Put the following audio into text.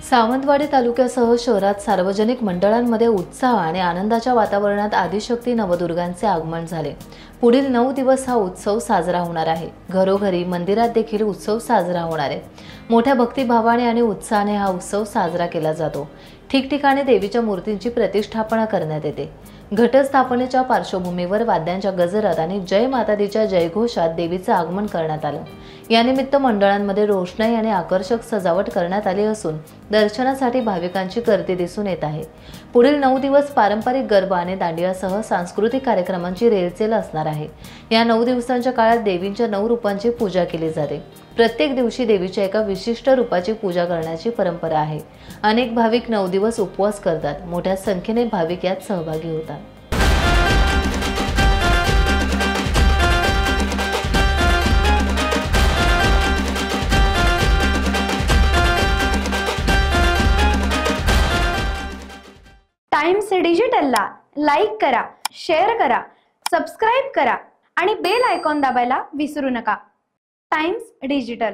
सावंतवाडी तालुक्यासह शहरात सार्वजनिक मंडळांमध्ये उत्साह आणि आनंदाच्या वातावरणात आदिशक्ती नवदुर्गांचे आगमन झाले। पुढील 9 दिवस हा उत्सव साजरा होणार आहे। घरोघरी मंदिरात देखील उत्सव साजरा होणार आहे। मोठ्या भक्तिभावाने आणि उत्साहाने हा उत्सव साजरा केला जातो। ठिकठिकाणी देवीच्या मूर्तींची प्रतिष्ठापना करण्यात येते। घटस्थापनेच्या पार्श्वभूमीवर वाद्यांच्या गजरात आणि जय माता दीच्या जयघोषात देवीचे आगमन करण्यात आले। यानिमित्त मंडळांमध्ये रोषणाई आणि आकर्षक सजावट करण्यात आली असून दर्शनासाठी भाविकांची गर्दी दिसून येत आहे। पुढील 9 दिवस पारंपरिक गरबा आणि दांडियासह सांस्कृतिक कार्यक्रमांची रेलचेल असणार आहे। या 9 दिवसांच्या काळात देवींच्या 9 रूपांची पूजा केली जाते। प्रत्येक दिवशी देवीच्या एका विशिष्ट रूपाची पूजा करण्याची परंपरा आहे। अनेक भाविक 9 दिवस उपवास करतात। मोठ्या संख्येने भाविक यात सहभागी होतात। टाइम्स डिजिटलला लाईक करा, शेअर करा, सबस्क्राइब करा आणि बेल आयकॉन दाबायला विसरू नका। Times digital.